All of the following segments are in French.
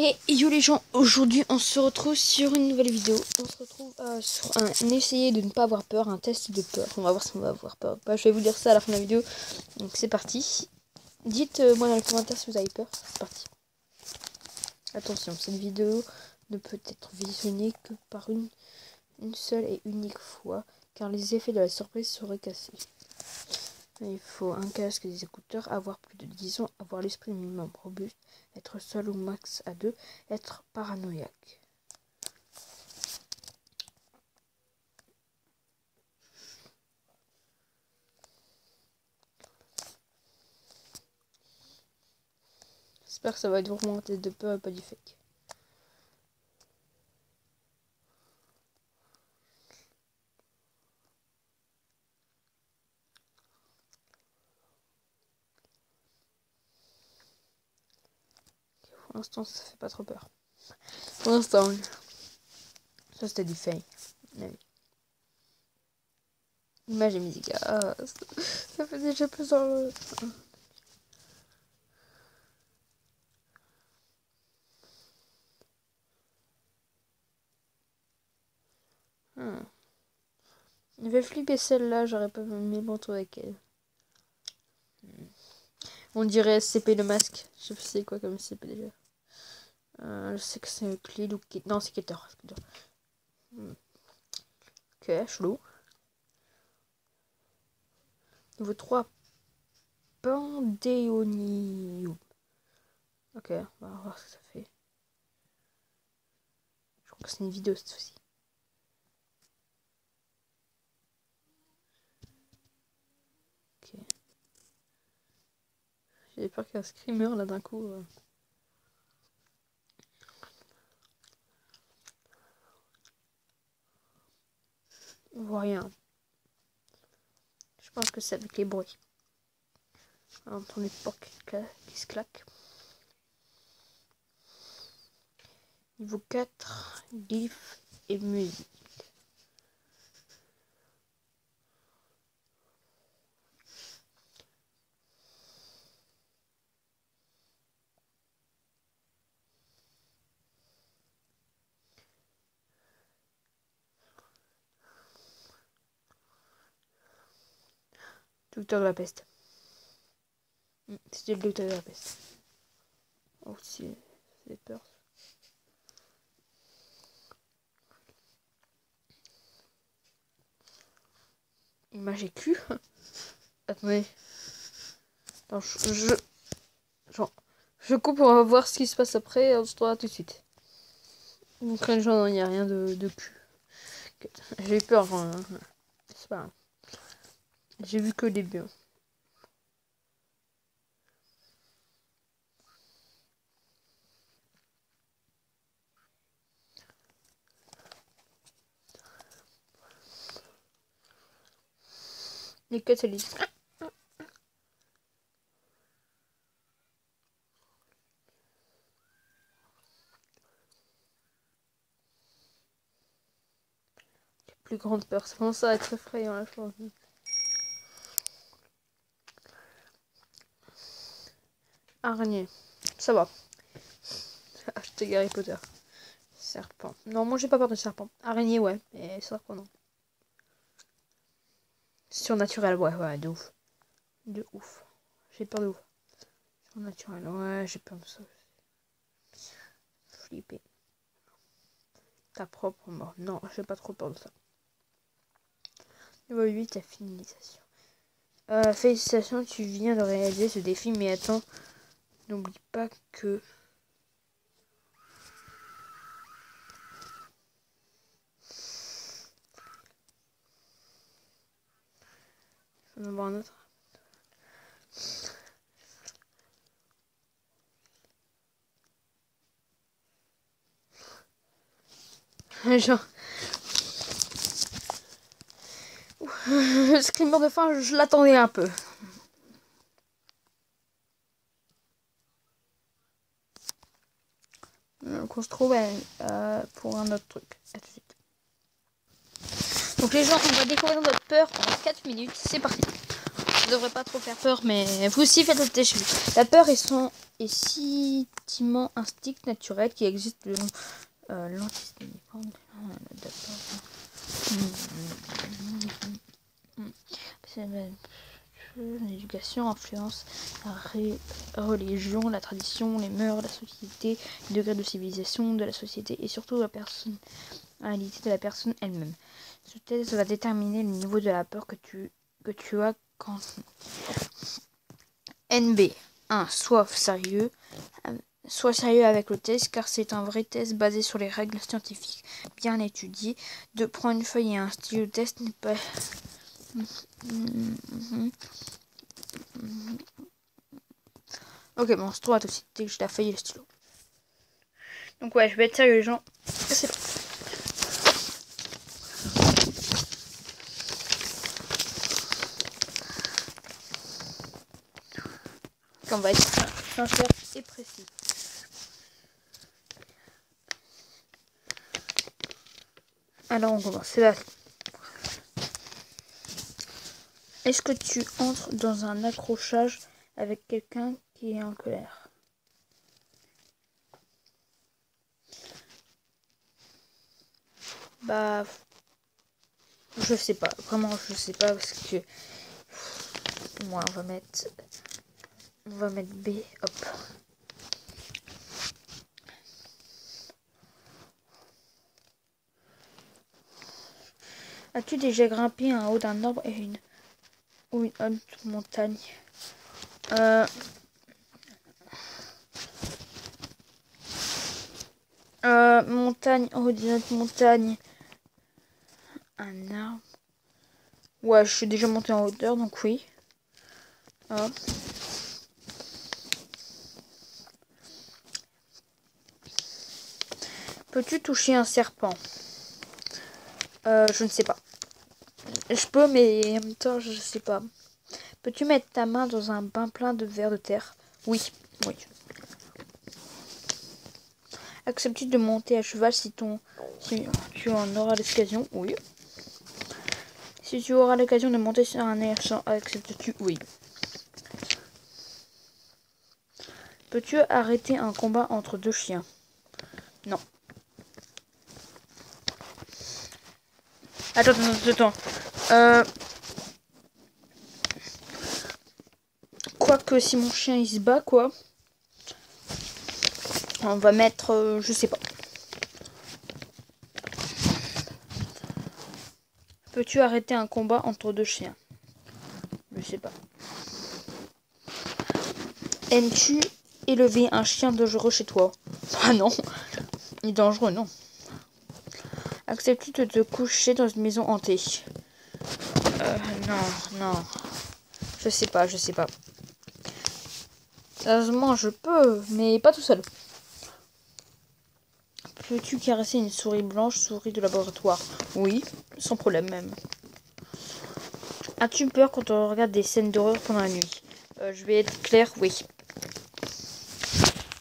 Et yo les gens, aujourd'hui on se retrouve sur une nouvelle vidéo. On se retrouve sur un essayer de ne pas avoir peur, un test de peur. On va voir si on va avoir peur ou pas. Je vais vous dire ça à la fin de la vidéo. Donc c'est parti. Dites-moi dans les commentaires si vous avez peur. C'est parti. Attention, cette vidéo ne peut être visionnée que par une seule et unique fois, car les effets de la surprise seraient cassés. Il faut un casque et des écouteurs, avoir plus de 10 ans, avoir l'esprit minimum robuste, être seul ou max à 2, être paranoïaque. J'espère que ça va être vraiment un test de peur et pas du fake. Pour l'instant, ça fait pas trop peur. Pour l'instant, oui. Ça c'était du fake. Image et musique. Ah, ça fait déjà plus dans le... Je vais flipper celle-là, j'aurais pas mis mon tour avec elle. On dirait SCP le masque. Je sais c'est quoi comme SCP déjà. Je sais que c'est Clé ou Kit. Non, c'est Keter. Ok, chelou. Niveau 3. Pandéonium. Ok, on va voir ce que ça fait. Je crois que c'est une vidéo cette fois-ci. Ok. J'ai peur qu'il y ait un screamer là d'un coup. On voit rien. Je pense que c'est avec les bruits. On entend les portes qui se claquent. Niveau 4, gif et musique. Docteur de la peste. C'était le docteur de la peste. Oh, c'est peur. Image et cul. Attendez. Attends, je coupe, on va voir ce qui se passe après. On se retrouve tout de suite. Donc, il n'y a rien de cul. J'ai eu peur. C'est pas grave. J'ai vu que le début. Les catalystes. Plus grande peur. Ça commence à être effrayant là, je pense. Araignée. Ça va. Acheter Harry Potter. Serpent. Non, moi j'ai pas peur de serpent. Araignée, ouais. Et serpent, non. Surnaturel, ouais, de ouf. De ouf. J'ai peur de ouf. Surnaturel, ouais, j'ai peur de ça. Flipper. Ta propre mort. Non, j'ai pas trop peur de ça. Niveau 8, la finalisation. Félicitations, tu viens de réaliser ce défi, mais attends, n'oublie pas que... Je vais en voir un autre. Genre... Screamer de fin, je l'attendais un peu. Donc on se trouve pour un autre truc. À tout de suite. Donc les gens, on va découvrir notre peur en 4 minutes. C'est parti. devrait pas trop faire peur, mais vous aussi faites le test chez vous. La peur est si intimement instinct naturel qui existe le l'antisystème. L'éducation influence la religion, la tradition, les mœurs, la société, le degré de civilisation de la société et surtout la personnalité de la personne elle-même. Ce test va déterminer le niveau de la peur que tu as quand NB 1. Sois sérieux avec le test car c'est un vrai test basé sur les règles scientifiques bien étudiées. 2. Prends une feuille et un stylo. Le test n'est pas... Ok, bon, c'est toi tout de suite dès que j'ai la feuille et le stylo. Donc ouais, je vais être sérieux les gens. C'est bon. On va être sincère et précis. Alors on commence. C'est là. Est-ce que tu entres dans un accrochage avec quelqu'un qui est en colère? Bah, je sais pas. Vraiment, je sais pas parce que moi, on va mettre B. Hop. As-tu déjà grimpé en haut d'un arbre et une haute montagne? Montagne, en haut d'une autre montagne. Un arbre. Ouais, je suis déjà montée en hauteur, donc oui. Hop. Peux-tu toucher un serpent? Je ne sais pas. Je peux, mais en même temps, je sais pas. Peux-tu mettre ta main dans un bain plein de vers de terre? Oui, oui. Acceptes-tu de monter à cheval si tu en auras l'occasion? Oui. Si tu auras l'occasion de monter sur un éléphant, acceptes-tu? Oui. Peux-tu arrêter un combat entre deux chiens? Non. Attends. Quoique si mon chien il se bat, quoi. On va mettre, je sais pas. Peux-tu arrêter un combat entre deux chiens? Je sais pas. Aimes-tu élever un chien dangereux chez toi? Ah non. Il est dangereux, non. Acceptes-tu de te coucher dans une maison hantée? Non. Je sais pas. Sérieusement, je peux, mais pas tout seul. Peux-tu caresser une souris blanche, souris de laboratoire? Oui, sans problème même. As-tu peur quand on regarde des scènes d'horreur pendant la nuit? Je vais être clair, oui.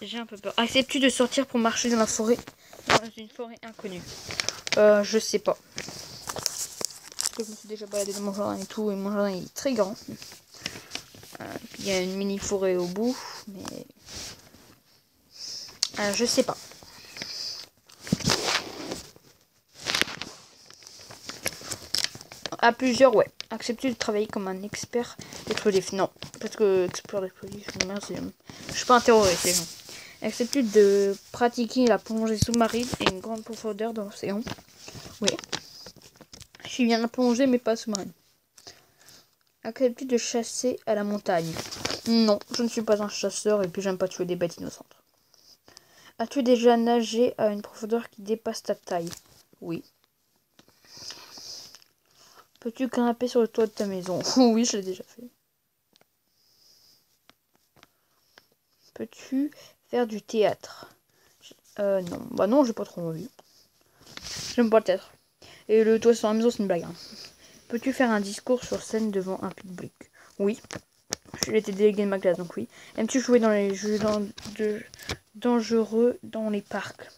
J'ai un peu peur. Acceptes-tu de sortir pour marcher dans une forêt inconnue? Je sais pas. Parce que je me suis déjà baladé dans mon jardin et tout, et mon jardin est très grand. Il y a une mini forêt au bout, mais je sais pas. À plusieurs, ouais. Acceptes-tu de travailler comme un expert d'explosifs? Non, parce que expert d'explosifs, je suis pas un terroriste, les gens. Acceptes-tu de pratiquer la plongée sous-marine et une grande profondeur dans l'océan? Oui. Je suis bien plongée, mais pas sous-marine. Acceptes-tu de chasser à la montagne? Non, je ne suis pas un chasseur et puis j'aime pas tuer des bêtes innocentes. As-tu déjà nagé à une profondeur qui dépasse ta taille? Oui. Peux-tu grimper sur le toit de ta maison? Oui, je l'ai déjà fait. Peux-tu faire du théâtre? Non. Bah non, j'ai pas trop envie. J'aime pas le théâtre. Et le toit sur la maison, c'est une blague. Hein. Peux-tu faire un discours sur scène devant un public? Oui. J'ai été délégué de ma classe, donc oui. Aimes-tu jouer dans les jeux dangereux dans les parcs?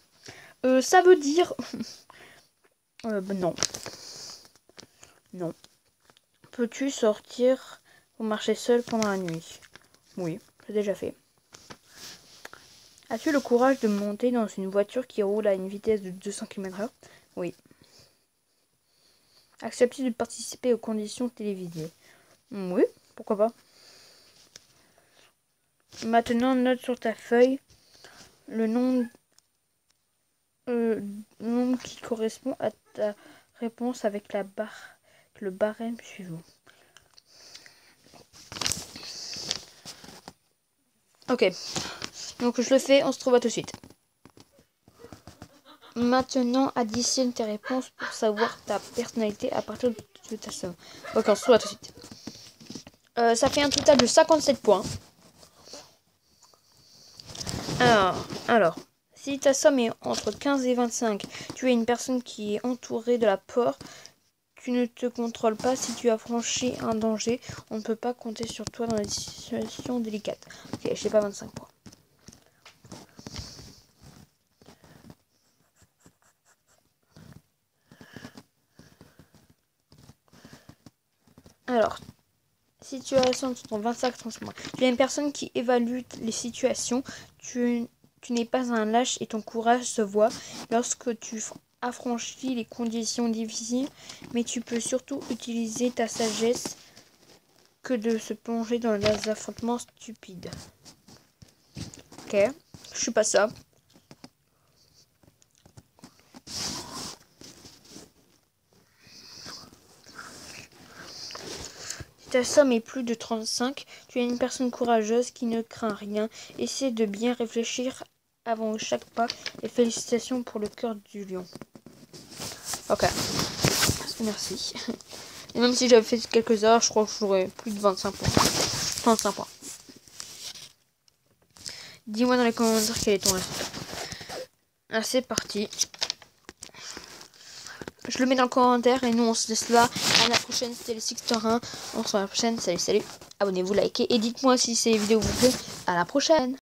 Ça veut dire... bah non. Non. Peux-tu sortir pour marcher seul pendant la nuit. Oui, c'est déjà fait. As-tu le courage de monter dans une voiture qui roule à une vitesse de 200 km/h? Oui. Acceptes-tu de participer aux conditions télévisées? Oui, pourquoi pas. Maintenant, note sur ta feuille le nombre qui correspond à ta réponse avec le barème suivant. Ok, donc je le fais, on se trouve à tout de suite. Maintenant, additionne tes réponses pour savoir ta personnalité à partir de ta somme. Ok, on se trouve à tout de suite. Ça fait un total de 57 points. Alors, si ta somme est entre 15 et 25, tu es une personne qui est entourée de la peur. Tu ne te contrôles pas. Si tu as franchi un danger, on ne peut pas compter sur toi dans des situations délicates. Ok, je sais pas 25 points. Alors, situation entre 25 et 30 points. Tu es une personne qui évalue les situations. Tu n'es pas un lâche et ton courage se voit lorsque tu affranchis les conditions difficiles, mais tu peux surtout utiliser ta sagesse que de se plonger dans les affrontements stupides. Ok, je suis pas ça. Si ta somme est plus de 35, tu es une personne courageuse qui ne craint rien. Essaie de bien réfléchir avant chaque pas et félicitations pour le cœur du lion. Ok, merci. Et même si j'avais fait quelques heures, je crois que j'aurais plus de 25 points. 35 points. Dis-moi dans les commentaires quel est ton résultat. Ah, c'est parti. Je le mets dans le commentaire et nous on se laisse là. À la prochaine, c'était le Sixter1. On se voit à la prochaine. Salut, salut. Abonnez-vous, likez et dites-moi si ces vidéos vous plaisent. À la prochaine.